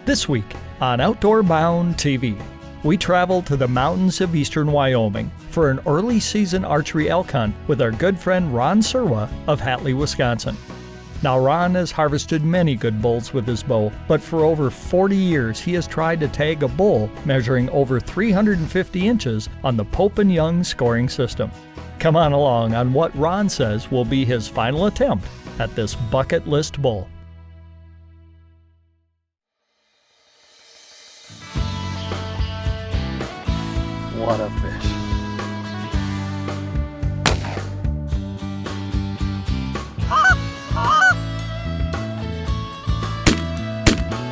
This week on Outdoor Bound TV, we travel to the mountains of Eastern Wyoming for an early season archery elk hunt with our good friend Ron Serwa of Hatley, Wisconsin. Now, Ron has harvested many good bulls with his bow, but for over 40 years he has tried to tag a bull measuring over 350 inches on the Pope & Young scoring system. Come on along on what Ron says will be his final attempt at this bucket list bull. What a fish.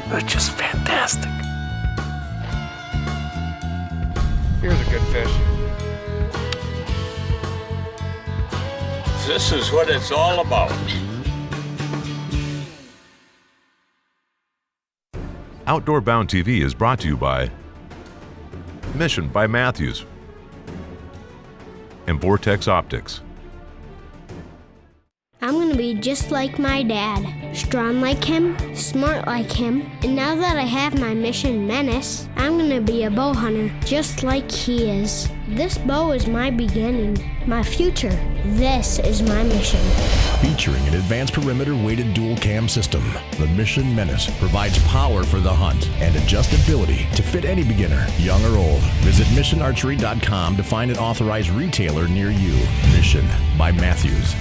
They're just fantastic. Here's a good fish. This is what it's all about. Outdoor Bound TV is brought to you by Mission by Matthews and Vortex Optics. I'm gonna be just like my dad, strong like him, smart like him, and now that I have my Mission Menace, I'm gonna be a bow hunter just like he is. This bow is my beginning, my future. This is my mission. Featuring an advanced perimeter weighted dual cam system, the Mission Menace provides power for the hunt and adjustability to fit any beginner, young or old. Visit missionarchery.com to find an authorized retailer near you. Mission by Matthews.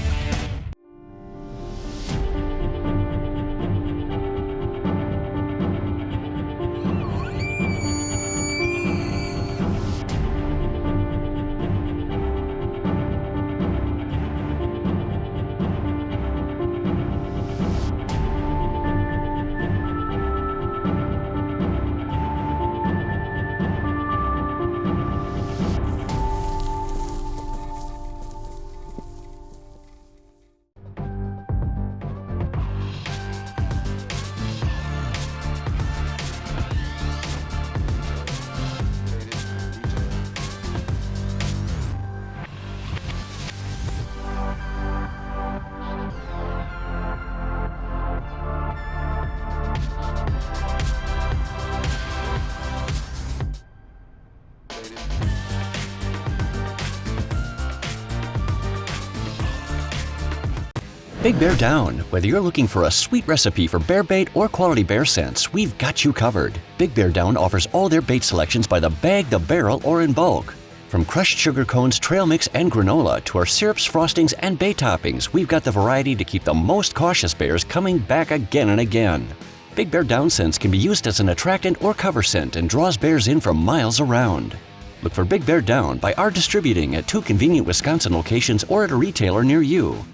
Big Bear Down. Whether you're looking for a sweet recipe for bear bait or quality bear scents, we've got you covered. Big Bear Down offers all their bait selections by the bag, the barrel, or in bulk. From crushed sugar cones, trail mix, and granola to our syrups, frostings, and bait toppings, we've got the variety to keep the most cautious bears coming back again and again. Big Bear Down scents can be used as an attractant or cover scent and draws bears in from miles around. Look for Big Bear Down by our distributing at 2 convenient Wisconsin locations or at a retailer near you.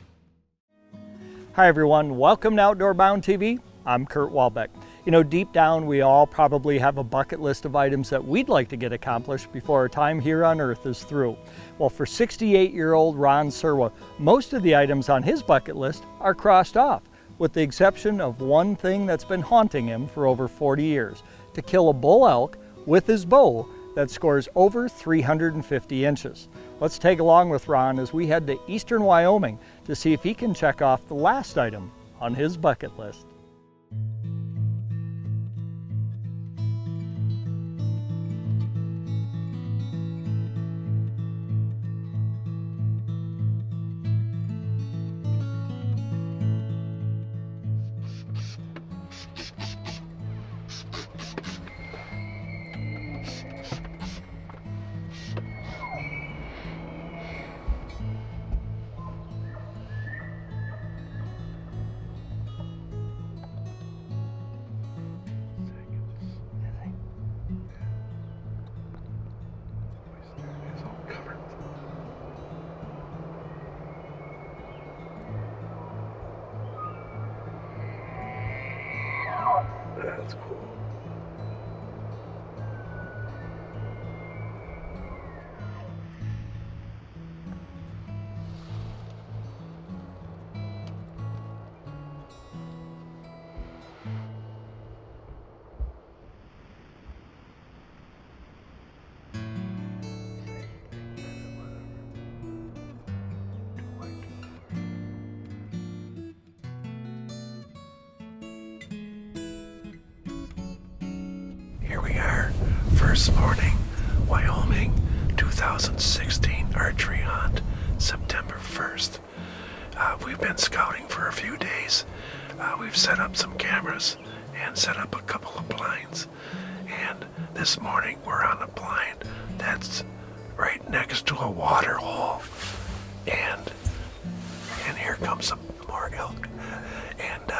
Hi everyone, welcome to Outdoor Bound TV. I'm Kurt Walbeck. You know, deep down we all probably have a bucket list of items that we'd like to get accomplished before our time here on Earth is through. Well, for 68-year-old Ron Serwa, most of the items on his bucket list are crossed off, with the exception of one thing that's been haunting him for over 40 years, to kill a bull elk with his bow that scores over 350 inches. Let's take along with Ron as we head to Eastern Wyoming to see if he can check off the last item on his bucket list. That's cool. first morning Wyoming 2016 archery hunt, September 1st. We've been scouting for a few days. We've set up some cameras and set up a couple of blinds. And this morning we're on a blind that's right next to a water hole. And here comes some more elk. And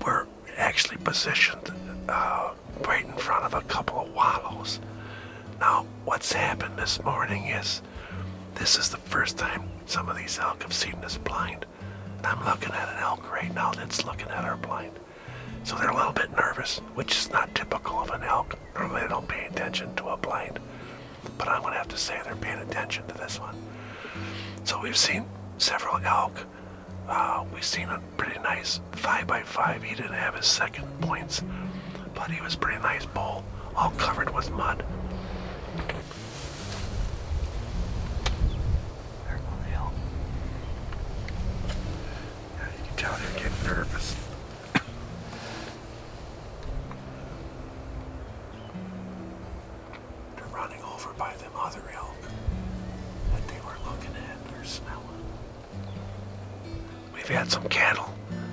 we're actually positioned right in front of a couple of wallows. Now, what's happened this morning is this is the first time some of these elk have seen this blind. And I'm looking at an elk right now that's looking at our blind. So they're a little bit nervous, which is not typical of an elk. Normally they don't pay attention to a blind. But I'm going to have to say they're paying attention to this one. So we've seen several elk. We've seen a pretty nice 5x5. He didn't have his second points, but he was a pretty nice bull, all covered with mud. There go the elk. Yeah, you can tell they're getting nervous. They're running over by them other elk that they were looking at or smelling. We've had some cattle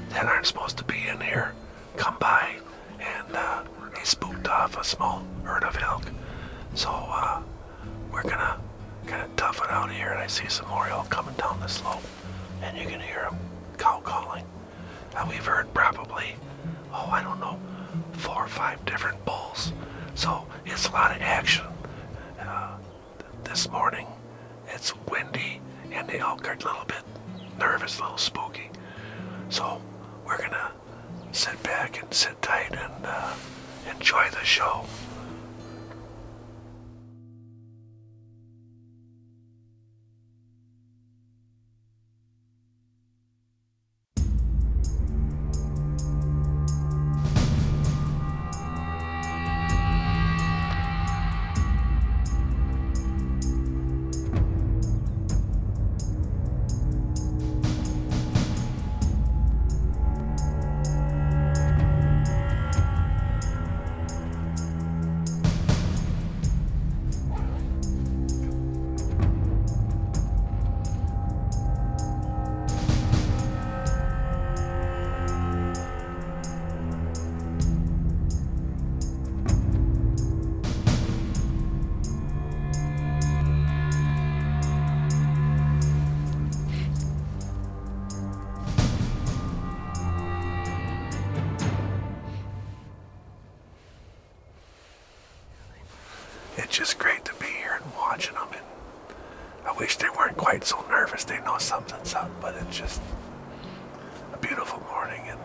that aren't supposed to be in here come by, and they spooked off a small herd of elk. So we're gonna kind of tough it out here, and I see some more elk coming down the slope, and you can hear them cow calling. We've heard probably, I don't know, 4 or 5 different bulls. So it's a lot of action. This morning it's windy, and the elk are a little bit nervous, a little spooky. So we're gonna sit back and sit tight and enjoy the show. It's just great to be here and watching them, and I wish they weren't quite so nervous. They know something's up, but it's just a beautiful morning and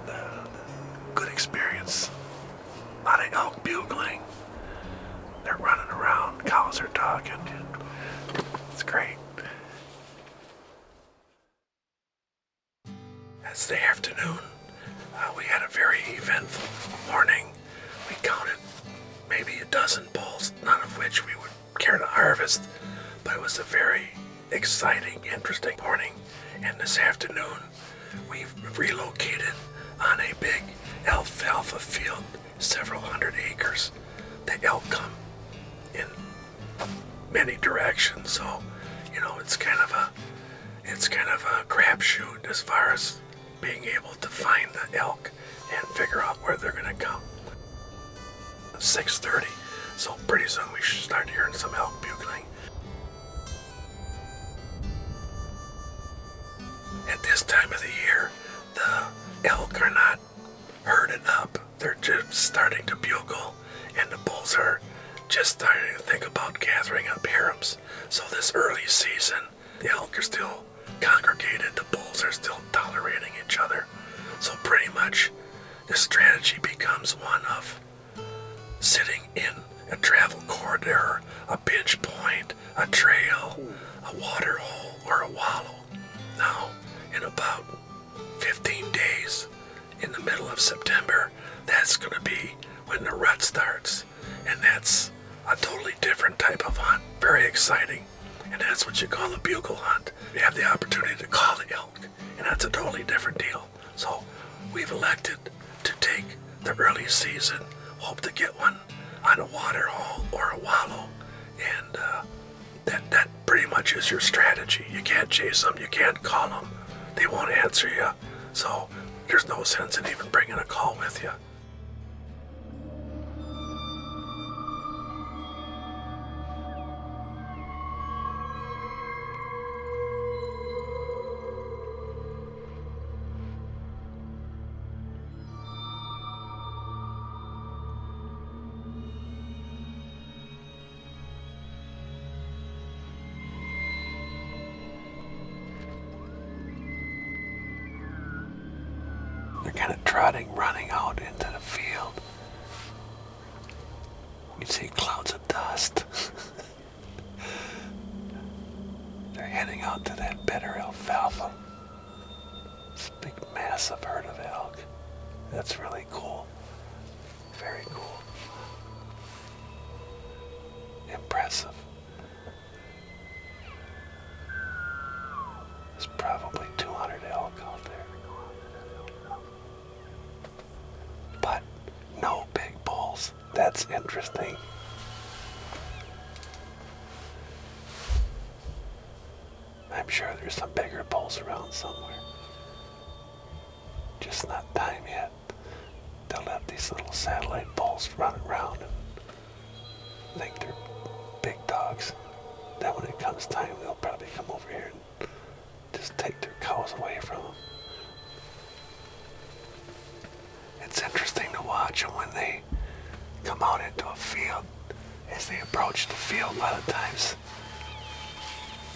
good experience. A lot of elk bugling. They're running around. Cows are talking. It's great. It's the afternoon. We had a very eventful morning. We counted maybe a dozen bulls, none of which we would care to harvest, but it was a very exciting, interesting morning. And this afternoon, we've relocated on a big alfalfa field, several hundred acres. The elk come in many directions, so it's kind of a crapshoot as far as being able to find the elk and figure out where they're gonna come. 6:30, so pretty soon we should start hearing some elk bugling. At this time of the year, the elk are not herded up. They're just starting to bugle, and the bulls are just starting to think about gathering up harems. So this early season, the elk are still congregated, the bulls are still tolerating each other. So pretty much the strategy becomes one of sitting in a travel corridor, a pinch point, a trail, a water hole, or a wallow. Now, in about 15 days, in the middle of September, that's going to be when the rut starts. And that's a totally different type of hunt, very exciting. And that's what you call a bugle hunt. You have the opportunity to call the elk, and that's a totally different deal. So we've elected to take the early season, hope to get one on a water hole or a wallow. And that pretty much is your strategy. You can't chase them, you can't call them. They won't answer you. So there's no sense in even bringing a call with you. They're kind of trotting, running out into the field. You see clouds of dust. They're heading out to that better alfalfa. This big, massive herd of elk. That's really cool. Very cool. Impressive. There's probably 200 elk out there. But no big bulls. That's interesting. I'm sure there's some bigger bulls around somewhere. Just not time yet. They'll let these little satellite bulls run around and think they're big dogs. Then when it comes time, they'll probably come over here and just take their cows away from them. It's interesting to watch them when they come out into a field. As they approach the field, a lot of times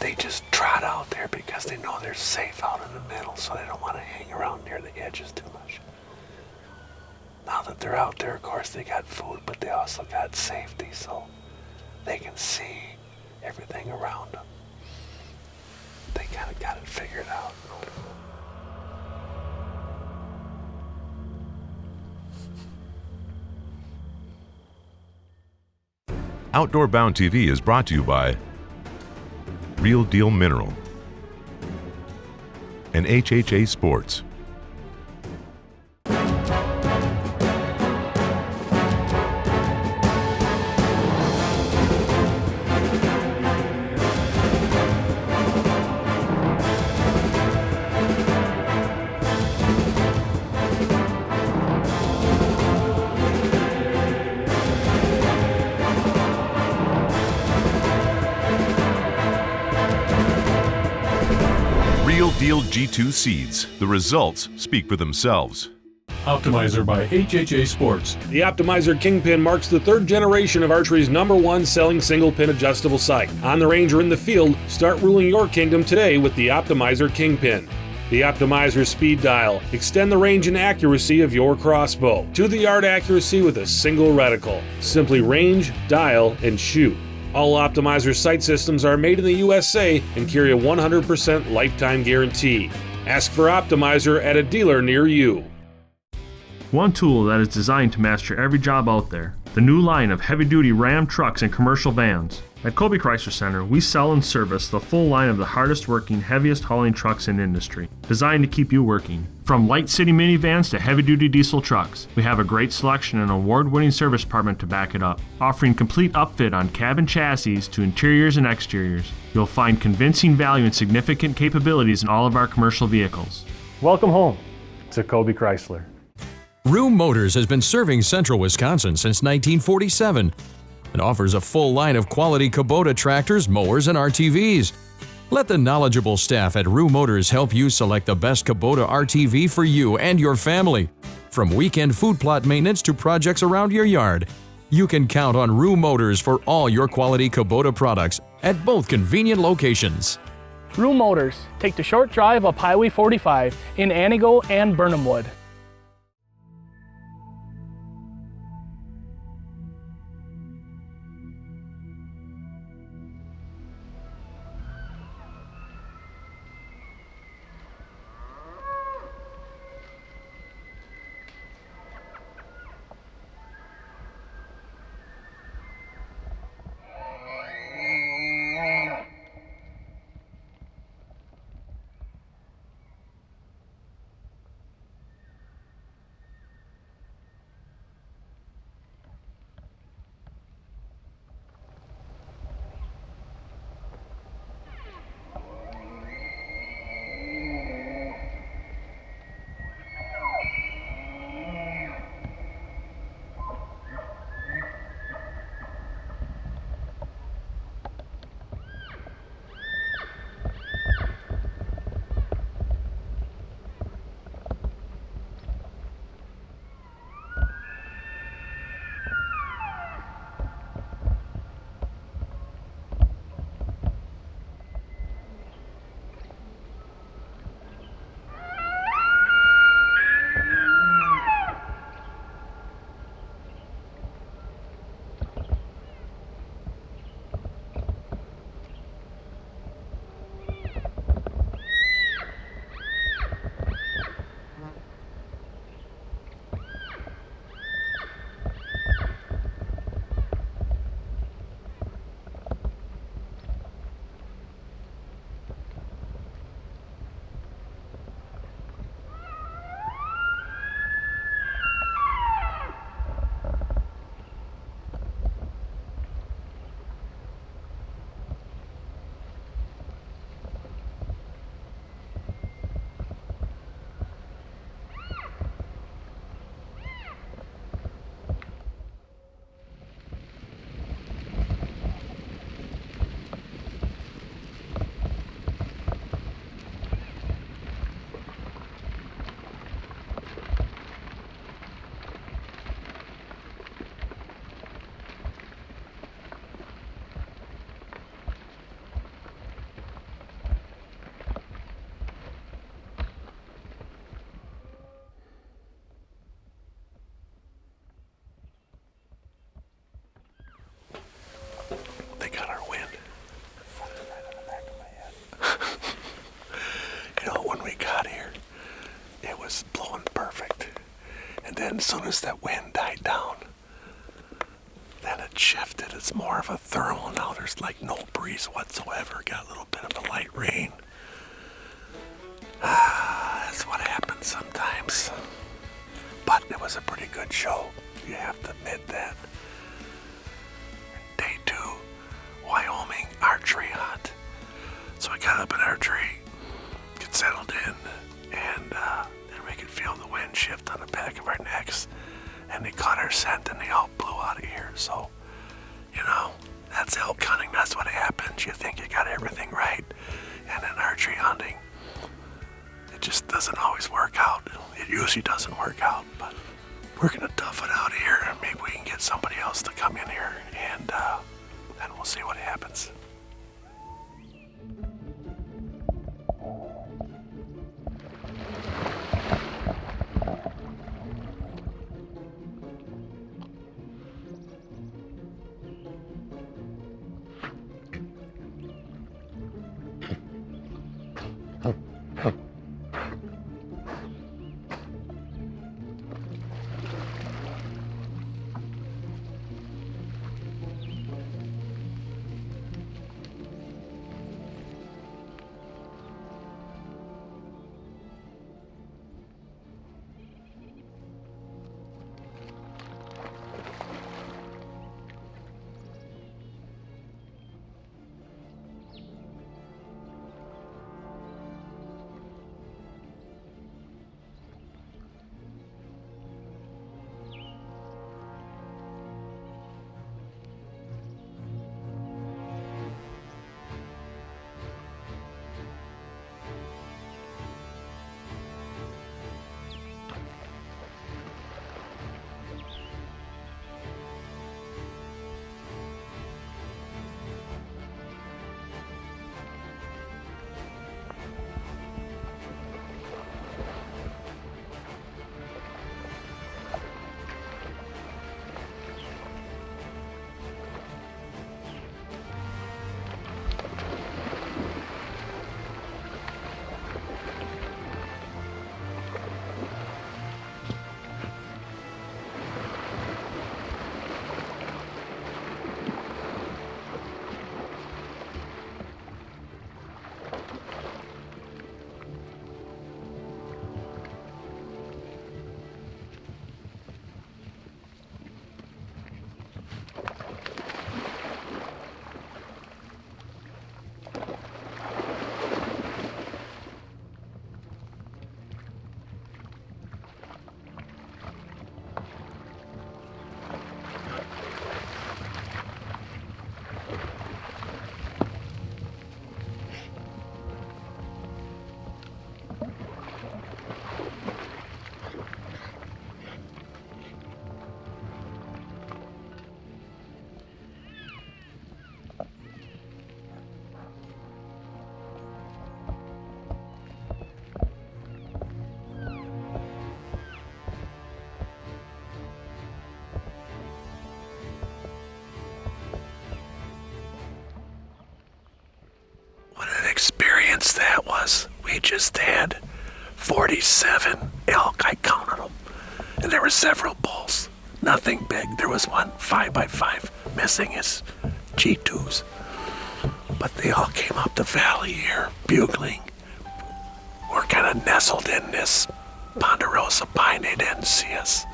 they just trot out there because they know they're safe out in the middle, so they don't want to hang around near the edges too much. Now that they're out there, of course, they got food, but they also got safety, so they can see everything around them. They kind of got it figured out. Outdoor Bound TV is brought to you by Real Deal Mineral and HHA Sports. Real Deal G2 seeds. The results speak for themselves. Optimizer by HHA Sports. The Optimizer Kingpin marks the third generation of archery's #1 selling single-pin adjustable sight. On the range or in the field, start ruling your kingdom today with the Optimizer Kingpin. The Optimizer speed dial. Extend the range and accuracy of your crossbow to the yard accuracy with a single reticle. Simply range, dial, and shoot. All Optimizer sight systems are made in the USA and carry a 100% lifetime guarantee. Ask for Optimizer at a dealer near you. One tool that is designed to master every job out there. The new line of heavy-duty Ram trucks and commercial vans. At Colby Chrysler Center, we sell and service the full line of the hardest-working, heaviest-hauling trucks in industry, designed to keep you working. From light city minivans to heavy-duty diesel trucks, we have a great selection and award-winning service department to back it up, offering complete upfit on cab and chassis to interiors and exteriors. You'll find convincing value and significant capabilities in all of our commercial vehicles. Welcome home to Colby Chrysler. Room Motors has been serving central Wisconsin since 1947 and offers a full line of quality Kubota tractors, mowers, and RTVs. Let the knowledgeable staff at Room Motors help you select the best Kubota RTV for you and your family. From weekend food plot maintenance to projects around your yard, you can count on Room Motors for all your quality Kubota products at both convenient locations. Room Motors. Take the short drive up Highway 45 in Antigo and Burnhamwood. as soon as that wind died down, then it shifted. It's more of a thermal now. There's like no breeze whatsoever. Got a little bit of a light rain. That's what happens sometimes. But it was a pretty good show. You have to admit that. Day 2, Wyoming archery hunt. So I got up in archery, get settled in, and then we could feel the wind shift on the back of our necks. And they caught our scent and they all blew out of here. So, you know, that's elk hunting. That's what happens. You think you got everything right. And in archery hunting, it just doesn't always work out. It usually doesn't work out. But we're going to tough it out here. Maybe we can get somebody else to come in here and then we'll see what happens. That was, we just had 47 elk. I counted them, and there were several bulls. Nothing big. There was one 5x5 missing his G2s, but they all came up the valley here bugling. We're kind of nestled in this ponderosa pine. They didn't see us.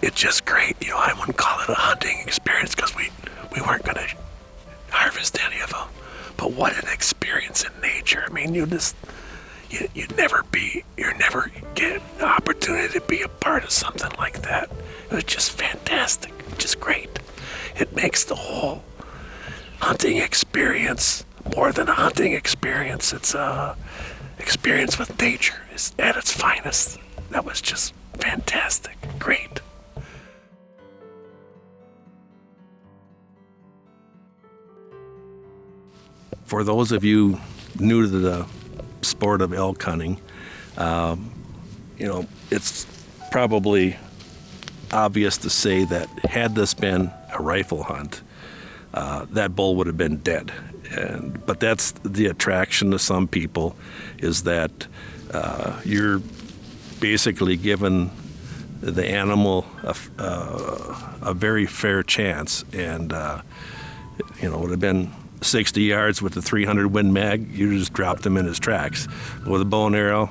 It's just great. You know, I wouldn't call it a hunting experience because we weren't going to harvest any of them. But what an experience in nature. I mean, you never get an opportunity to be a part of something like that. It was just fantastic, just great. It makes the whole hunting experience more than a hunting experience. It's a experience with nature. It's at its finest. That was just fantastic, great. For those of you new to the sport of elk hunting, you know, it's probably obvious to say that had this been a rifle hunt, that bull would have been dead. But that's the attraction to some people, is that you're basically given the animal a very fair chance. And, it would have been 60 yards with the 300 Win Mag, you just dropped him in his tracks. With a bow and arrow,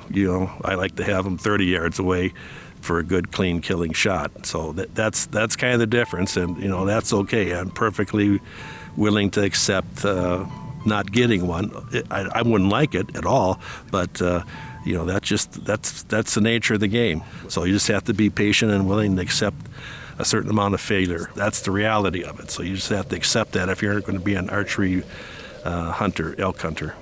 I like to have him 30 yards away for a good, clean, killing shot. So that's kind of the difference, and that's okay. I'm perfectly willing to accept not getting one. I wouldn't like it at all, but that's the nature of the game. So you just have to be patient and willing to accept a certain amount of failure. That's the reality of it. So you just have to accept that if you're going to be an archery hunter, elk hunter.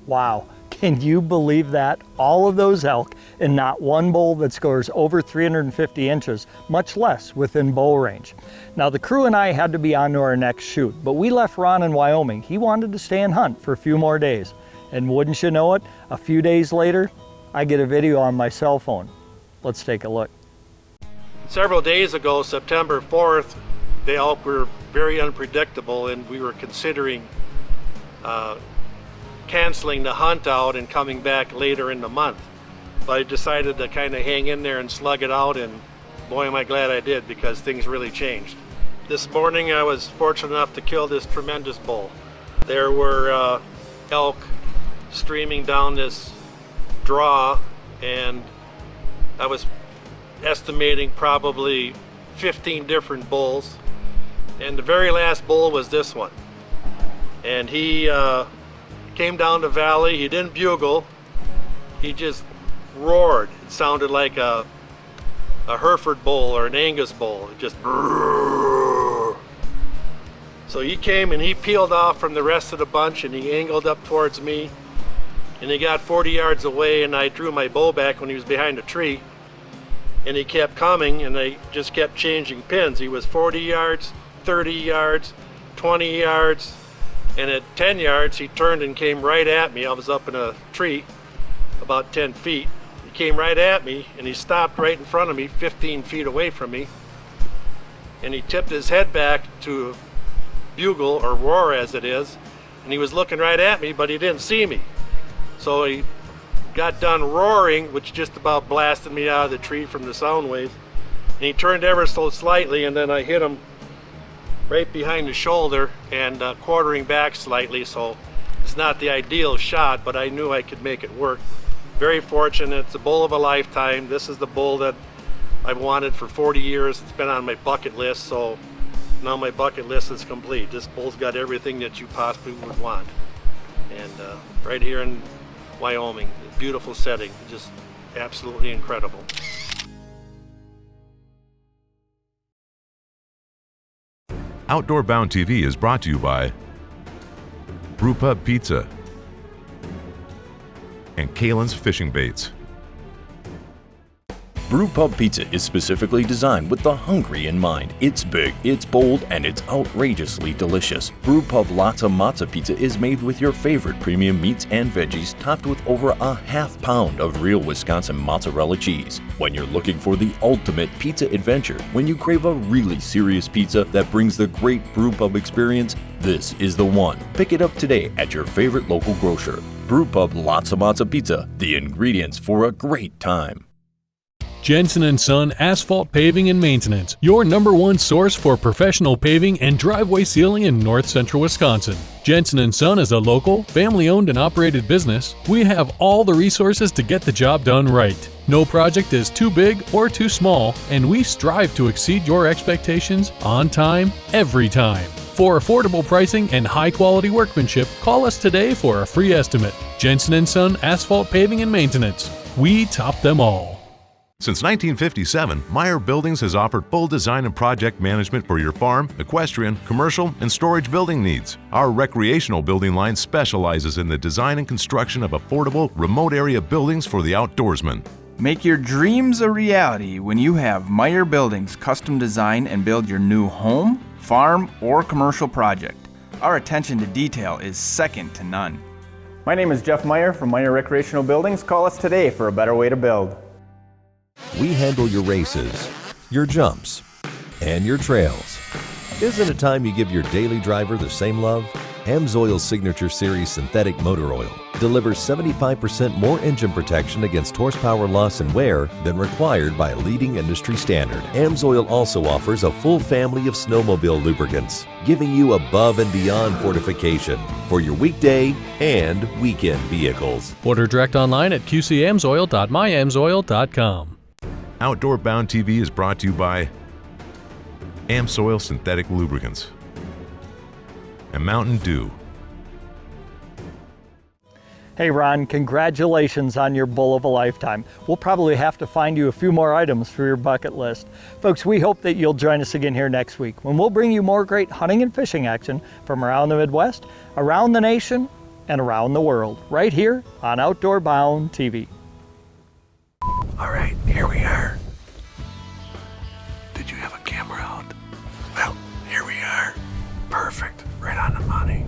Wow, can you believe that? All of those elk and not one bull that scores over 350 inches, much less within bow range. Now the crew and I had to be on to our next shoot, but we left Ron in Wyoming. He wanted to stay and hunt for a few more days. And wouldn't you know it, a few days later, I get a video on my cell phone. Let's take a look. Several days ago, September 4th, the elk were very unpredictable, and we were considering canceling the hunt out and coming back later in the month. But I decided to kind of hang in there and slug it out, and boy am I glad I did, because things really changed. This morning I was fortunate enough to kill this tremendous bull. There were elk streaming down this draw, and I was estimating probably 15 different bulls, and the very last bull was this one. And he came down the valley. He didn't bugle, he just roared. It sounded like a Hereford bull or an Angus bull. It just brrrr. So he came and he peeled off from the rest of the bunch, and he angled up towards me, and he got 40 yards away, and I drew my bow back when he was behind a tree, and he kept coming, and I just kept changing pins. He was 40 yards, 30 yards, 20 yards, and at 10 yards he turned and came right at me. I was up in a tree about 10 feet. He came right at me, and he stopped right in front of me, 15 feet away from me, and he tipped his head back to bugle, or roar as it is, and he was looking right at me, but he didn't see me. So he got done roaring, which just about blasted me out of the tree from the sound wave, and he turned ever so slightly, and then I hit him right behind the shoulder and quartering back slightly. So it's not the ideal shot, but I knew I could make it work. Very fortunate. It's a bull of a lifetime. This is the bull that I've wanted for 40 years. It's been on my bucket list, so now my bucket list is complete. This bull's got everything that you possibly would want. And right here in Wyoming, a beautiful setting, just absolutely incredible. Outdoor Bound TV is brought to you by Brewpub Pizza and Kalen's Fishing Baits. Brewpub Pizza is specifically designed with the hungry in mind. It's big, it's bold, and it's outrageously delicious. Brewpub Latza Matza Pizza is made with your favorite premium meats and veggies, topped with over a half pound of real Wisconsin mozzarella cheese. When you're looking for the ultimate pizza adventure, when you crave a really serious pizza that brings the great Brewpub experience, this is the one. Pick it up today at your favorite local grocer. Brewpub Latza Matza Pizza, the ingredients for a great time. Jensen & Son Asphalt Paving and Maintenance, your #1 source for professional paving and driveway sealing in north central Wisconsin. Jensen & Son is a local, family-owned and operated business. We have all the resources to get the job done right. No project is too big or too small, and we strive to exceed your expectations on time, every time. For affordable pricing and high-quality workmanship, call us today for a free estimate. Jensen & Son Asphalt Paving and Maintenance. We top them all. Since 1957, Meyer Buildings has offered full design and project management for your farm, equestrian, commercial, and storage building needs. Our recreational building line specializes in the design and construction of affordable, remote area buildings for the outdoorsman. Make your dreams a reality when you have Meyer Buildings custom design and build your new home, farm, or commercial project. Our attention to detail is second to none. My name is Jeff Meyer from Meyer Recreational Buildings. Call us today for a better way to build. We handle your races, your jumps, and your trails. Isn't it time you give your daily driver the same love? AMSOIL's Signature Series synthetic motor oil delivers 75% more engine protection against horsepower loss and wear than required by a leading industry standard. AMSOIL also offers a full family of snowmobile lubricants, giving you above and beyond fortification for your weekday and weekend vehicles. Order direct online at qcamsoil.myamsoil.com. Outdoor Bound TV is brought to you by AMSOIL Synthetic Lubricants and Mountain Dew. Hey Ron, congratulations on your bull of a lifetime. We'll probably have to find you a few more items for your bucket list. Folks, we hope that you'll join us again here next week when we'll bring you more great hunting and fishing action from around the Midwest, around the nation, and around the world, right here on Outdoor Bound TV. All right, here we are. Did you have a camera out? Well, here we are. Perfect, right on the money.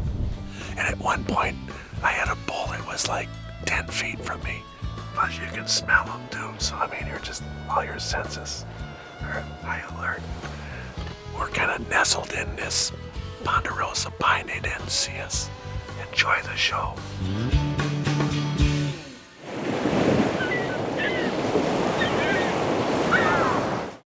And at one point, I had a bull that was like 10 feet from me. Plus you can smell them too, so I mean, you're just, all your senses are high alert. We're kind of nestled in this ponderosa pine. They didn't see us. Enjoy the show.